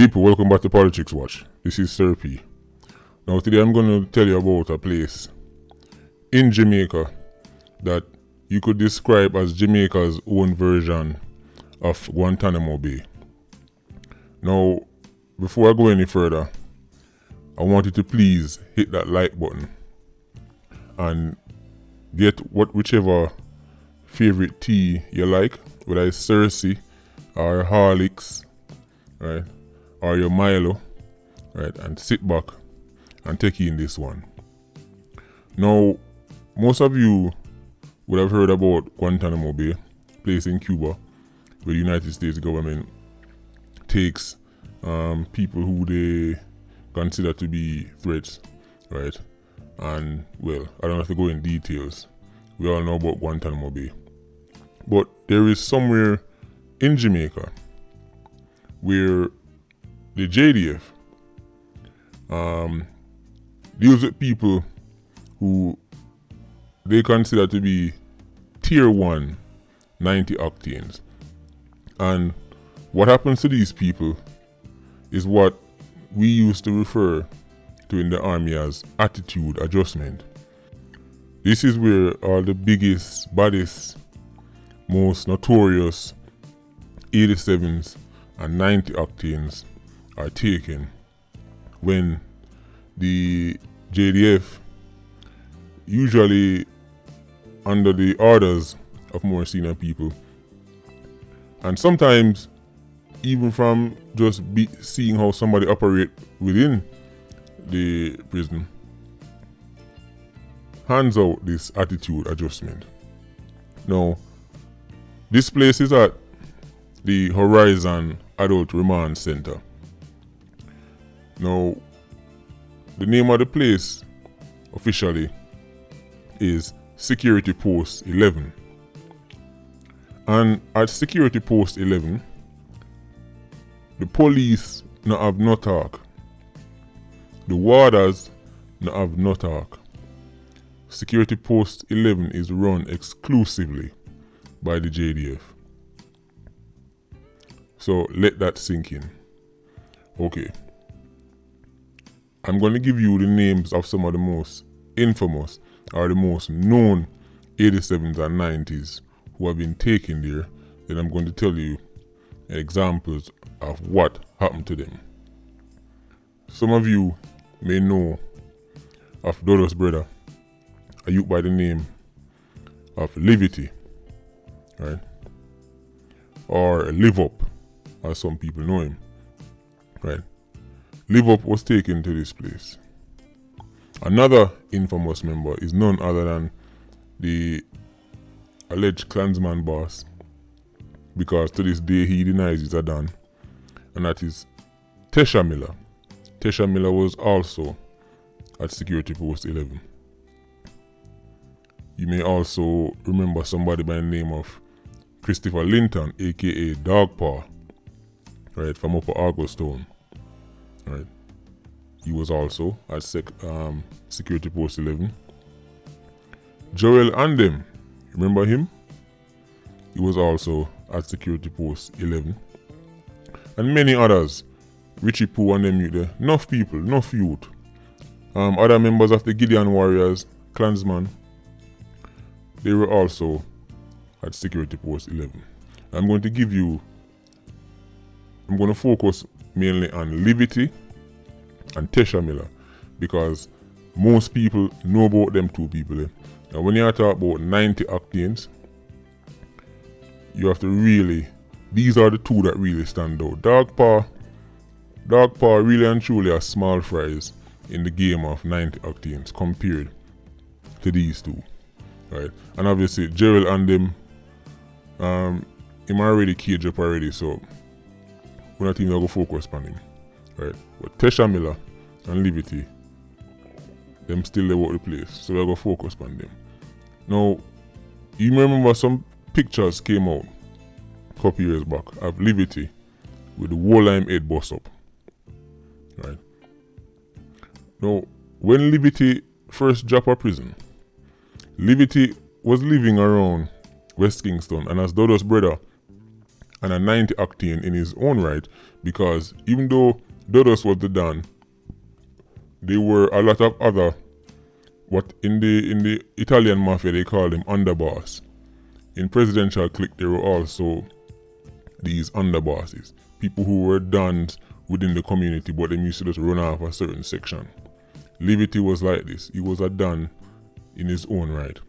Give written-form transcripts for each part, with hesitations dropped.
People, welcome back to Politics Watch. This is Sir P. Now today I'm going to tell you about a place in Jamaica that you could describe as Jamaica's own version of Guantanamo Bay. Now, before I go any further, I want you to please hit that like button and get whichever favorite tea you like, whether it's Cersei or Horlicks, right, or your Milo, right, and sit back and take in this one. Now, most of you would have heard about Guantanamo Bay, place in Cuba, where the United States government takes people who they consider to be threats, right? And well, I don't have to go in details. We all know about Guantanamo Bay. But there is somewhere in Jamaica where the JDF deals with people who they consider to be tier 1 90 octanes. And what happens to these people is what we used to refer to in the army as attitude adjustment. This is where all the biggest, baddest, most notorious 87s and 90 octanes are taken when the JDF, usually under the orders of more senior people, and sometimes even from just seeing how somebody operate within the prison, hands out this attitude adjustment. Now, this place is at the Horizon Adult Remand Center. Now, the name of the place officially is Security Post 11. And at Security Post 11, the police no have no talk. The warders no have no talk. Security Post 11 is run exclusively by the JDF. So let that sink in. Okay. I'm going to give you the names of some of the most infamous or the most known 87s and 90s who have been taken there. Then I'm going to tell you examples of what happened to them. Some of you may know of Dodo's brother, a youth by the name of Livity, right? Or Live Up, as some people know him, right? Live Up was taken to this place. Another infamous member is none other than the alleged Klansman boss, because to this day he denies he's a Don, and that is Tesha Miller. Tesha Miller was also at Security Post 11. You may also remember somebody by the name of Christopher Linton, aka Dogpaw, right, from Upper Augustown, right. He was also at Security Post 11. Joel Andem, remember him? He was also at Security Post 11. And many others. Richie Poo and them, there. Enough people, enough youth. Other members of the Gideon Warriors, Klansman, they were also at Security Post 11. I'm going to focus mainly on Livity and Tesha Miller, because most people know about them two people. Now when you talk about 90 octanes, you have to really, these are the two that really stand out. Dogpaw really and truly are small fries in the game of 90 octanes compared to these two, right? And obviously Gerald and them, him already caged up already, so we're not even going to focus on him, right? But Tesha Miller and Livity, them still about the place, so we're going to focus on them. Now, you remember some pictures came out a couple years back of Livity with the Wollheim head bust up, right? Now, when Livity first dropped out of prison, Livity was living around West Kingston, and as Dodo's brother and a 90 octane in his own right, because even though Dodos was the Don, there were a lot of other, what in the Italian mafia they call them underboss. In presidential clique there were also these underbosses, people who were dons within the community, but they used to just run off a certain section. Liberty was like this. He was a don in his own right.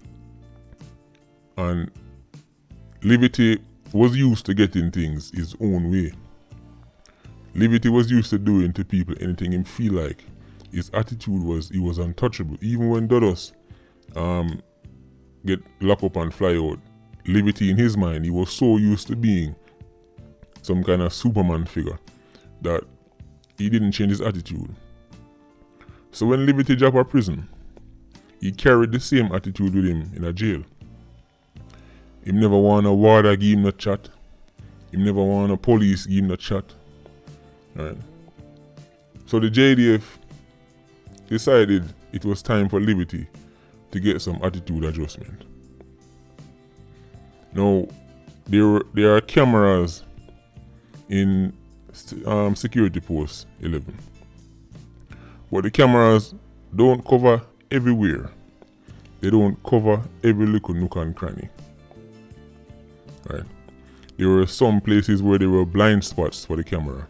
And Liberty was used to getting things his own way. Liberty was used to doing to people anything him feel like. His attitude was he was untouchable. Even when Dodos get locked up and fly out, Liberty in his mind, he was so used to being some kind of Superman figure that he didn't change his attitude. So when Liberty dropped out of prison, he carried the same attitude with him in a jail. He never want a warder give him a chat. He never want a police give him a chat. Right. So the JDF decided it was time for Liberty to get some attitude adjustment. Now, there are cameras in security post 11. But the cameras don't cover everywhere. They don't cover every little nook and cranny. Right. There were some places where there were blind spots for the camera.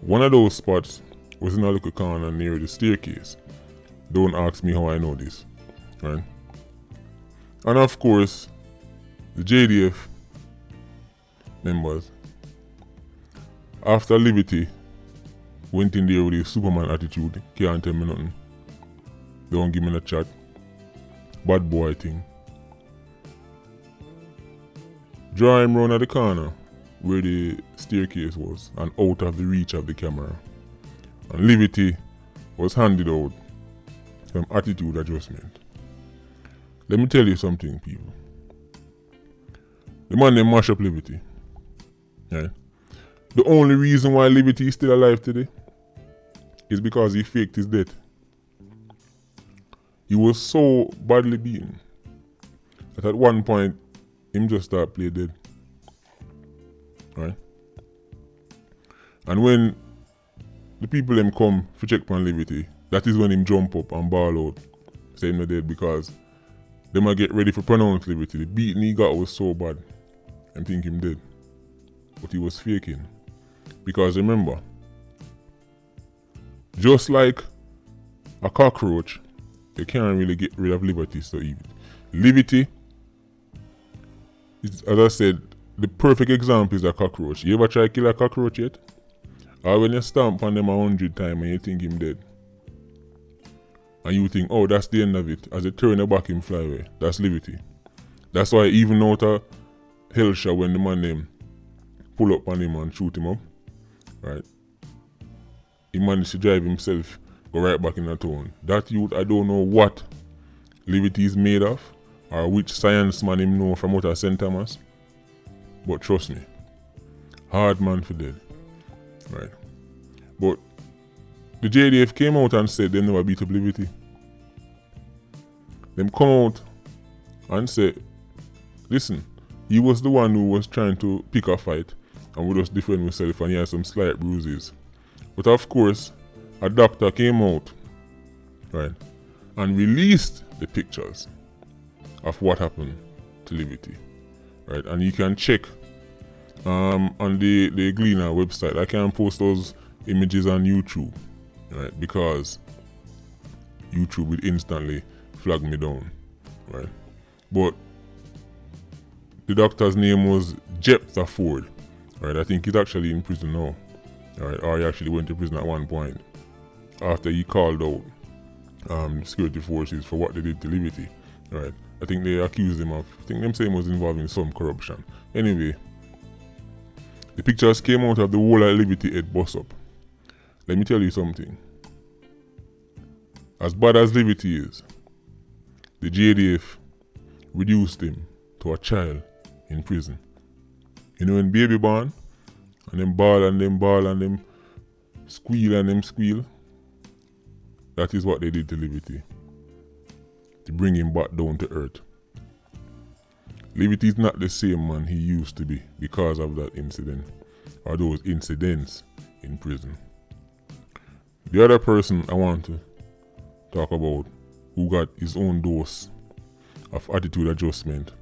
One of those spots was in a little corner near the staircase. Don't ask me how I know this. Right. And of course, the JDF members, after Liberty went in there with a Superman attitude, can't tell me nothing, don't give me a chat, bad boy thing, draw him round at the corner where the staircase was and out of the reach of the camera. And Liberty was handed out some attitude adjustment. Let me tell you something, people. The man named mash up Liberty. Right? The only reason why Liberty is still alive today is because he faked his death. He was so badly beaten that at one point him just started play dead. Right? And when the people them come for check on Liberty, that is when him jump up and bawl out, saying him dead, because they might get ready for pronounce Liberty. The beating he got was so bad and think him dead. But he was faking. Because remember, just like a cockroach, you can't really get rid of Liberty so easy. Liberty is, as I said, the perfect example is a cockroach. You ever try to kill a cockroach yet? Or when you stamp on them 100 times and you think him dead, and you think, oh, that's the end of it. As you turn your back, him fly away. That's Liberty. That's why even out of Hellshire, when the man them pull up on him and shoot him up, right, he managed to drive himself, go right back in the town. That youth, I don't know what Liberty is made of, or which science man him know from out of St. Thomas, but trust me, hard man for dead. Right. But the JDF came out and said they never beat up Liberty. Them come out and say, listen, he was the one who was trying to pick a fight and would just defend himself, and he had some slight bruises. But of course, a doctor came out, right, and released the pictures of what happened to Liberty. Right, and you can check on the Gleaner website. I can post those images on YouTube, right? Because YouTube will instantly flag me down, right? But the doctor's name was Jephthah Ford, right? I think he's actually in prison now, right? Or he actually went to prison at one point after he called out security forces for what they did to Liberty, right? I think they accused him of, I think them saying was involved in some corruption. Anyway, the pictures came out of the whole of Liberty head bust up. Let me tell you something. As bad as Liberty is, the JDF reduced him to a child in prison. You know when baby born, and them ball and them ball and them squeal and them squeal? That is what they did to Liberty, to bring him back down to earth. Liberty is not the same man he used to be because of that incident or those incidents in prison. The other person I want to talk about who got his own dose of attitude adjustment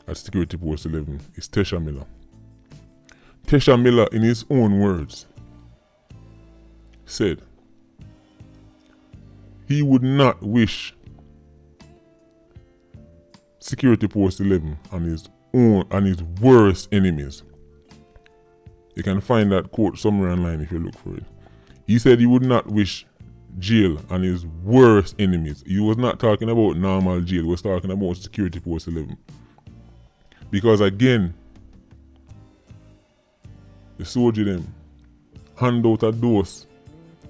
at Security Post 11 is Tesha Miller. Tesha Miller, in his own words, said he would not wish Security Post 11 and his worst enemies. You can find that quote somewhere online if you look for it. He said he would not wish jail and his worst enemies. He was not talking about normal jail, he was talking about Security Post 11. Because again, the soldier them hand out a dose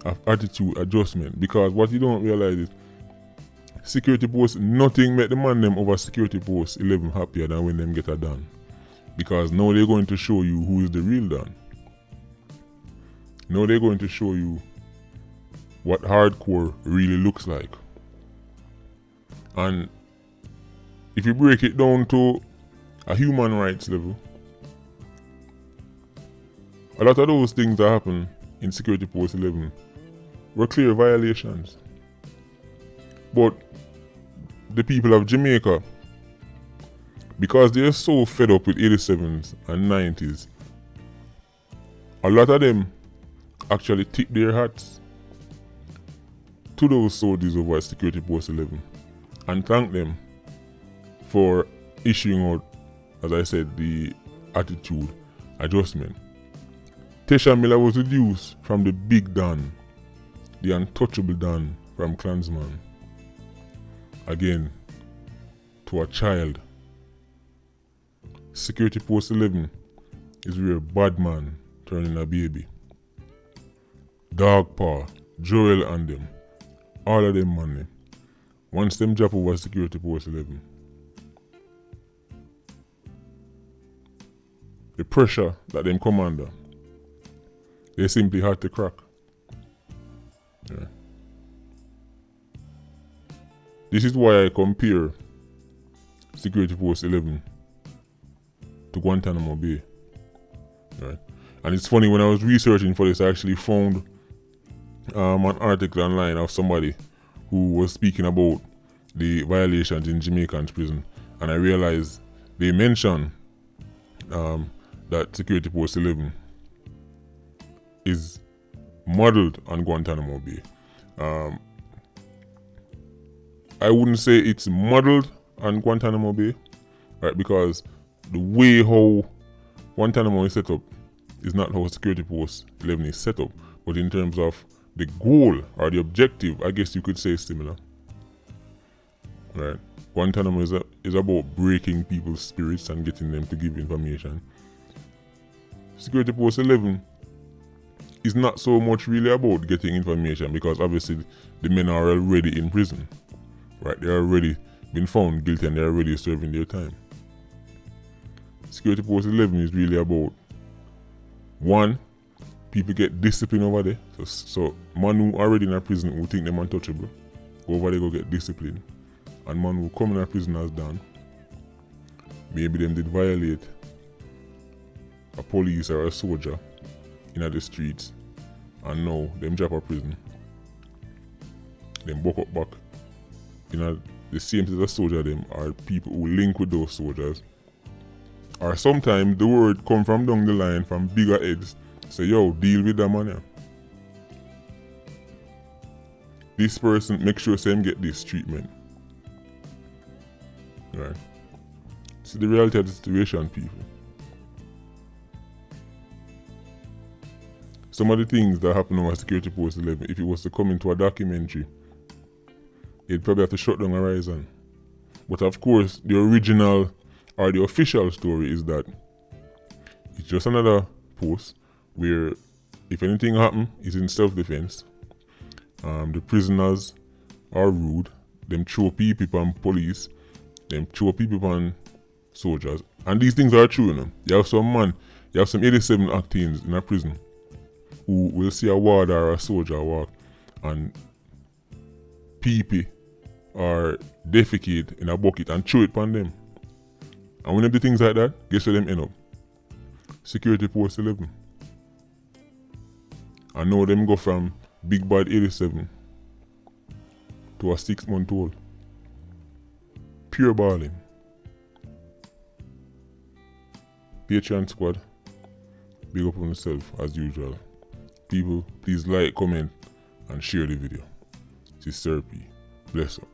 of attitude adjustment, because what you don't realize is Security Post, nothing make the man them over Security Post 11 happier than when them get a done. Because now they're going to show you who is the real Don. Now they're going to show you what hardcore really looks like. And if you break it down to a human rights level, a lot of those things that happen in Security Post 11 were clear violations. But the people of Jamaica, because they're so fed up with 87s and 90s, a lot of them actually tip their hats to those soldiers over at Security Post 11 and thank them for issuing out, as I said, the attitude adjustment. Tesha Miller was reduced from the big Don, the untouchable Don from Klansman, again to a child. Security Post 11 is where bad man turning a baby. Dog Paw, Joel and them, all of them money. Once them drop over Security Post 11, the pressure that them come under, they simply had to crack. Yeah. This is why I compare Security Post 11 to Guantanamo Bay. Right? And it's funny, when I was researching for this, I actually found an article online of somebody who was speaking about the violations in Jamaican prison, and I realized they mentioned that Security Post 11 is modeled on Guantanamo Bay. I wouldn't say it's modeled on Guantanamo Bay, right? Because the way how Guantanamo is set up is not how Security Post 11 is set up, but in terms of the goal or the objective, I guess you could say similar. Right? Guantanamo is about breaking people's spirits and getting them to give information. Security Post 11 is not so much really about getting information, because obviously the men are already in prison. Right? They are already been found guilty and they are already serving their time. Security Post 11 is really about, one, people get discipline over there. So man who already in a prison who think them untouchable, go over there go get discipline. And man who come in a prison as done, maybe them did violate a police or a soldier in the streets, and now them drop a prison. Them buck up back. The same as a soldier them are people who link with those soldiers. Or sometimes the word come from down the line from bigger heads. Say, yo, deal with that man here. This person, make sure him get this treatment. Right. See the reality of the situation, people. Some of the things that happen on Security Post 11, if it was to come into a documentary, it'd probably have to shut down Horizon. But of course, the original or the official story is that it's just another post where if anything happens, it's in self-defense. The prisoners are rude. Them throw people on police. Them throw people on soldiers. And these things are true, you know. You have some 87 actings in a prison who will see a warder or a soldier walk and pee or defecate in a bucket and throw it upon them. And when they do things like that, guess where them end up? Security Post 11. And now them go from Big Bad 87 to a 6-month-old. Pure balling. Patreon squad, big up on yourself as usual. People, please like, comment, and share the video. This is Sir P. Bless up.